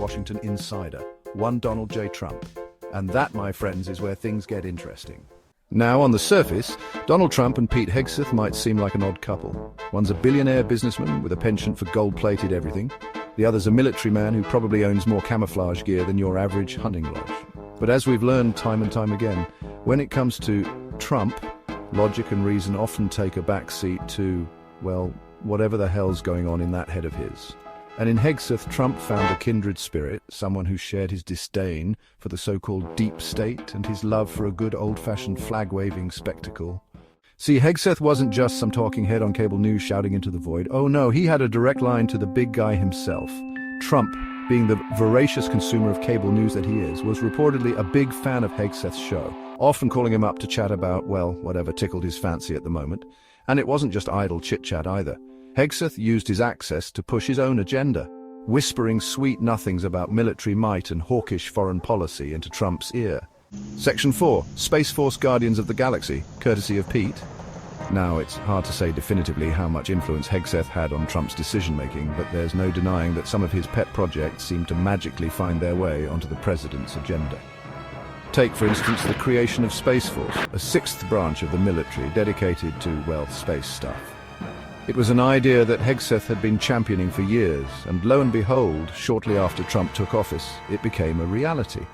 Washington insider, one Donald J. Trump. And that, my friends, is where things get interesting. Now, on the surface, Donald Trump and Pete Hegseth might seem like an odd couple. One's a billionaire businessman with a penchant for gold-plated everything. The other's a military man who probably owns more camouflage gear than your average hunting lodge. But as we've learned time and time again, when it comes to Trump, logic and reason often take a backseat to, well, whatever the hell's going on in that head of his. And in Hegseth, Trump found a kindred spirit, someone who shared his disdain for the so-called deep state and his love for a good old-fashioned flag-waving spectacle. See, Hegseth wasn't just some talking head on cable news shouting into the void. Oh no, he had a direct line to the big guy himself. Trump, being the voracious consumer of cable news that he is, was reportedly a big fan of Hegseth's show, often calling him up to chat about, well, whatever tickled his fancy at the moment. And it wasn't just idle chit-chat either. Hegseth used his access to push his own agenda, whispering sweet nothings about military might and hawkish foreign policy into Trump's ear. Section 4, Space Force Guardians of the Galaxy, courtesy of Pete. Now, it's hard to say definitively how much influence Hegseth had on Trump's decision-making, but there's no denying that some of his pet projects seem to magically find their way onto the president's agenda. Take, for instance, the creation of Space Force, a sixth branch of the military dedicated to, well, space stuff. It was an idea that Hegseth had been championing for years, and lo and behold, shortly after Trump took office, it became a reality.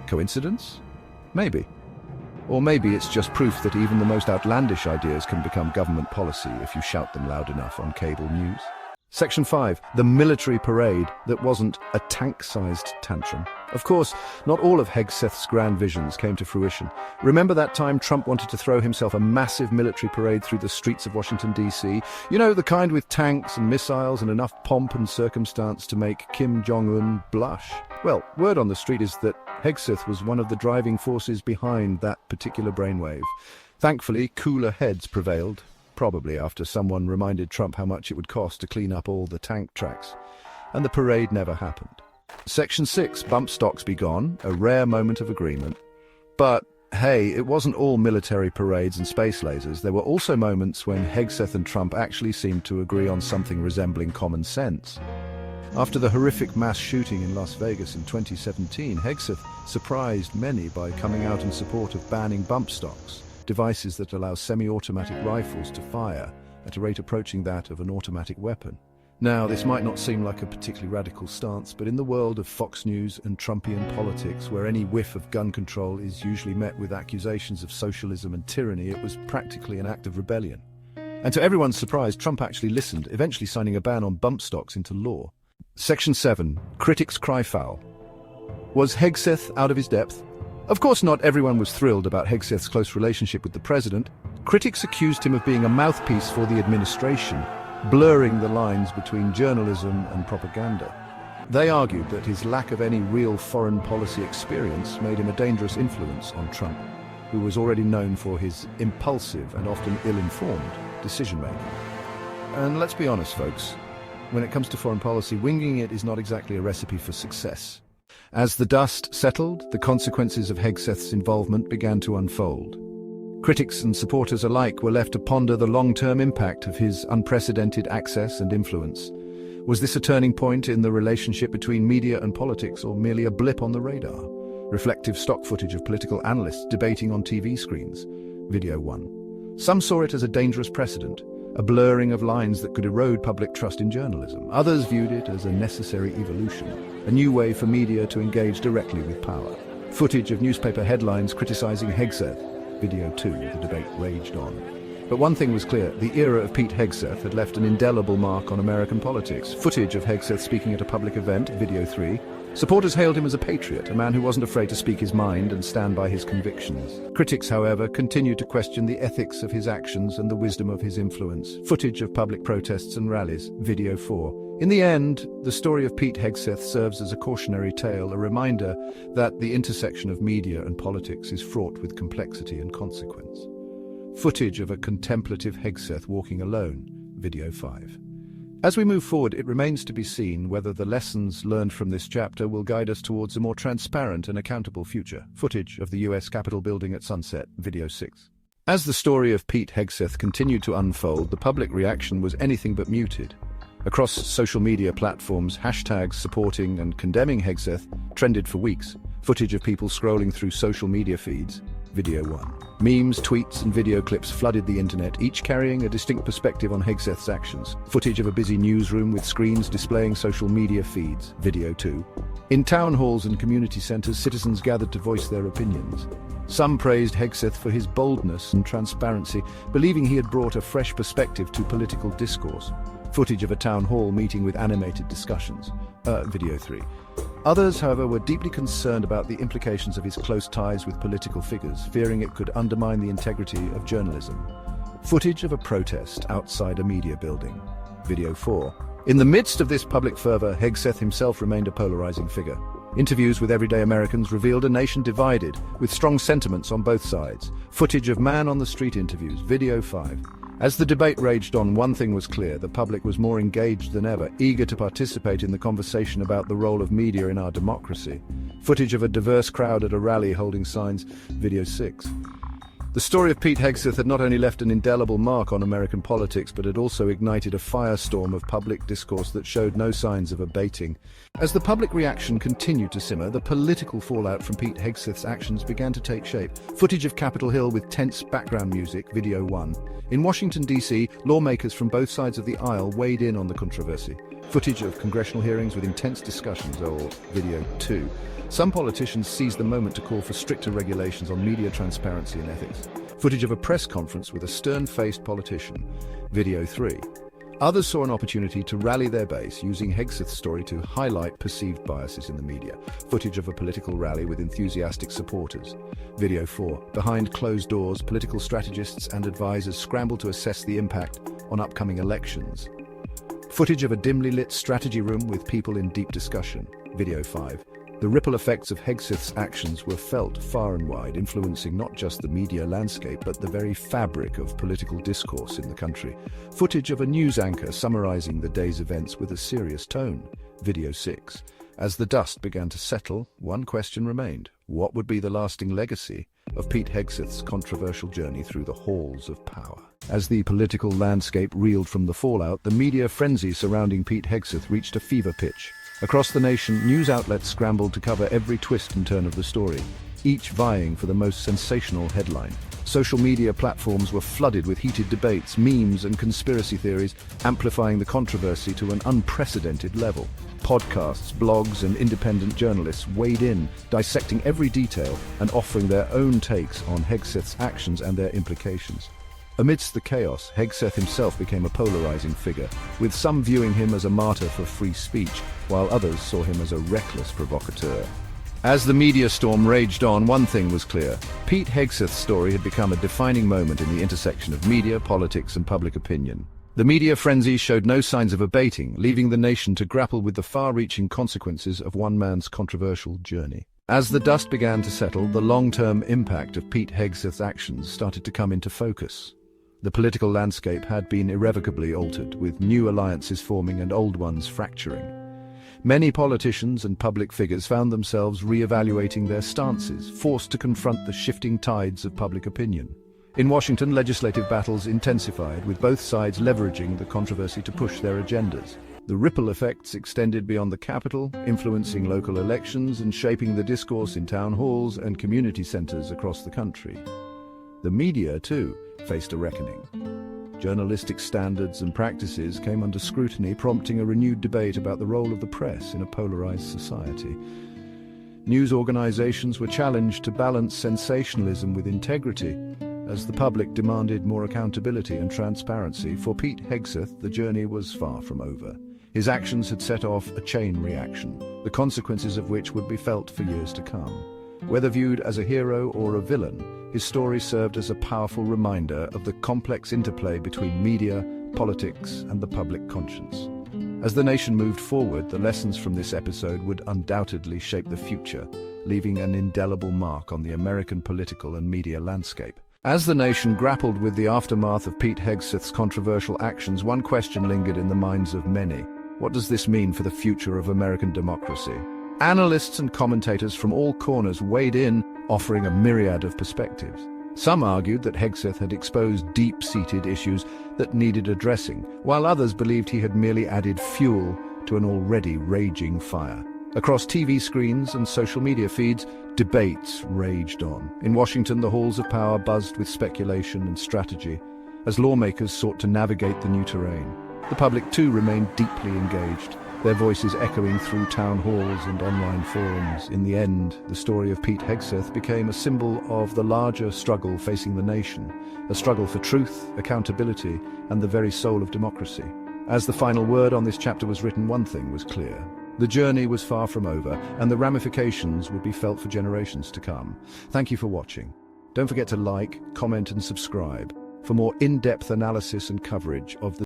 Coincidence? Maybe. Or maybe it's just proof that even the most outlandish ideas can become government policy if you shout them loud enough on cable news. Section 5, the military parade that wasn't a tank-sized tantrum. Of course, not all of Hegseth's grand visions came to fruition. Remember that time Trump wanted to throw himself a massive military parade through the streets of Washington, D.C.? You know, the kind with tanks and missiles and enough pomp and circumstance to make Kim Jong-un blush? Well, word on the street is that Hegseth was one of the driving forces behind that particular brainwave. Thankfully, cooler heads prevailed. Probably after someone reminded Trump how much it would cost to clean up all the tank tracks. And the parade never happened. Section 6, bump stocks be gone, a rare moment of agreement. But, hey, it wasn't all military parades and space lasers. There were also moments when Hegseth and Trump actually seemed to agree on something resembling common sense. After the horrific mass shooting in Las Vegas in 2017, Hegseth surprised many by coming out in support of banning bump stocks, devices that allow semi-automatic rifles to fire at a rate approaching that of an automatic weapon. Now, this might not seem like a particularly radical stance, but in the world of Fox News and Trumpian politics, where any whiff of gun control is usually met with accusations of socialism and tyranny, it was practically an act of rebellion. And to everyone's surprise, Trump actually listened, eventually signing a ban on bump stocks into law. Section 7, critics cry foul. Was Hegseth out of his depth? Of course, not everyone was thrilled about Hegseth's close relationship with the president. Critics accused him of being a mouthpiece for the administration, blurring the lines between journalism and propaganda. They argued that his lack of any real foreign policy experience made him a dangerous influence on Trump, who was already known for his impulsive and often ill-informed decision-making. And let's be honest, folks, when it comes to foreign policy, winging it is not exactly a recipe for success. As the dust settled, the consequences of Hegseth's involvement began to unfold. Critics and supporters alike were left to ponder the long-term impact of his unprecedented access and influence. Was this a turning point in the relationship between media and politics, or merely a blip on the radar? Reflective stock footage of political analysts debating on TV screens. Video 1. Some saw it as a dangerous precedent, a blurring of lines that could erode public trust in journalism. Others viewed it as a necessary evolution, a new way for media to engage directly with power. Footage of newspaper headlines criticizing Hegseth. Video 2, the debate raged on. But one thing was clear, the era of Pete Hegseth had left an indelible mark on American politics. Footage of Hegseth speaking at a public event, Video 3. Supporters hailed him as a patriot, a man who wasn't afraid to speak his mind and stand by his convictions. Critics, however, continued to question the ethics of his actions and the wisdom of his influence. Footage of public protests and rallies, Video 4. In the end, the story of Pete Hegseth serves as a cautionary tale, a reminder that the intersection of media and politics is fraught with complexity and consequence. Footage of a contemplative Hegseth walking alone, Video 5. As we move forward, it remains to be seen whether the lessons learned from this chapter will guide us towards a more transparent and accountable future. Footage of the US Capitol building at sunset, Video 6. As the story of Pete Hegseth continued to unfold, the public reaction was anything but muted. Across social media platforms, hashtags supporting and condemning Hegseth trended for weeks. Footage of people scrolling through social media feeds. Video 1. Memes, tweets and video clips flooded the internet, each carrying a distinct perspective on Hegseth's actions. Footage of a busy newsroom with screens displaying social media feeds. Video 2. In town halls and community centers, citizens gathered to voice their opinions. Some praised Hegseth for his boldness and transparency, believing he had brought a fresh perspective to political discourse. Footage of a town hall meeting with animated discussions. Video 3. Others, however, were deeply concerned about the implications of his close ties with political figures, fearing it could undermine the integrity of journalism. Footage of a protest outside a media building. Video 4. In the midst of this public fervor, Hegseth himself remained a polarizing figure. Interviews with everyday Americans revealed a nation divided, with strong sentiments on both sides. Footage of man-on-the-street interviews. Video 5. As the debate raged on, one thing was clear: the public was more engaged than ever, eager to participate in the conversation about the role of media in our democracy. Footage of a diverse crowd at a rally holding signs. Video 6. The story of Pete Hegseth had not only left an indelible mark on American politics, but had also ignited a firestorm of public discourse that showed no signs of abating. As the public reaction continued to simmer, the political fallout from Pete Hegseth's actions began to take shape. Footage of Capitol Hill with tense background music. Video 1. In Washington, D.C., lawmakers from both sides of the aisle weighed in on the controversy. Footage of congressional hearings with intense discussions. Video 2. Some politicians seized the moment to call for stricter regulations on media transparency and ethics. Footage of a press conference with a stern-faced politician. Video 3. Others saw an opportunity to rally their base, using Hegseth's story to highlight perceived biases in the media. Footage of a political rally with enthusiastic supporters. Video 4. Behind closed doors, political strategists and advisors scrambled to assess the impact on upcoming elections. Footage of a dimly lit strategy room with people in deep discussion. Video 5. The ripple effects of Hegseth's actions were felt far and wide, influencing not just the media landscape, but the very fabric of political discourse in the country. Footage of a news anchor summarizing the day's events with a serious tone. Video 6. As the dust began to settle, one question remained: what would be the lasting legacy of Pete Hegseth's controversial journey through the halls of power? As the political landscape reeled from the fallout, the media frenzy surrounding Pete Hegseth reached a fever pitch. Across the nation, news outlets scrambled to cover every twist and turn of the story, each vying for the most sensational headline. Social media platforms were flooded with heated debates, memes, and conspiracy theories, amplifying the controversy to an unprecedented level. Podcasts, blogs, and independent journalists weighed in, dissecting every detail and offering their own takes on Hegseth's actions and their implications. Amidst the chaos, Hegseth himself became a polarizing figure, with some viewing him as a martyr for free speech, while others saw him as a reckless provocateur. As the media storm raged on, one thing was clear: Pete Hegseth's story had become a defining moment in the intersection of media, politics, and public opinion. The media frenzy showed no signs of abating, leaving the nation to grapple with the far-reaching consequences of one man's controversial journey. As the dust began to settle, the long-term impact of Pete Hegseth's actions started to come into focus. The political landscape had been irrevocably altered, with new alliances forming and old ones fracturing. Many politicians and public figures found themselves re-evaluating their stances, forced to confront the shifting tides of public opinion. In Washington, legislative battles intensified, with both sides leveraging the controversy to push their agendas. The ripple effects extended beyond the Capitol, influencing local elections and shaping the discourse in town halls and community centers across the country. The media, too, faced a reckoning. Journalistic standards and practices came under scrutiny, prompting a renewed debate about the role of the press in a polarized society. News organizations were challenged to balance sensationalism with integrity, as the public demanded more accountability and transparency. For Pete Hegseth, the journey was far from over. His actions had set off a chain reaction, the consequences of which would be felt for years to come. Whether viewed as a hero or a villain, his story served as a powerful reminder of the complex interplay between media, politics, and the public conscience. As the nation moved forward, the lessons from this episode would undoubtedly shape the future, leaving an indelible mark on the American political and media landscape. As the nation grappled with the aftermath of Pete Hegseth's controversial actions, one question lingered in the minds of many: what does this mean for the future of American democracy? Analysts and commentators from all corners weighed in, offering a myriad of perspectives. Some argued that Hegseth had exposed deep-seated issues that needed addressing, while others believed he had merely added fuel to an already raging fire. Across TV screens and social media feeds, debates raged on. In Washington, the halls of power buzzed with speculation and strategy as lawmakers sought to navigate the new terrain. The public, too, remained deeply engaged, their voices echoing through town halls and online forums. In the end, the story of Pete Hegseth became a symbol of the larger struggle facing the nation, a struggle for truth, accountability, and the very soul of democracy. As the final word on this chapter was written, one thing was clear. The journey was far from over, and the ramifications would be felt for generations to come. Thank you for watching. Don't forget to like, comment, and subscribe for more in-depth analysis and coverage of the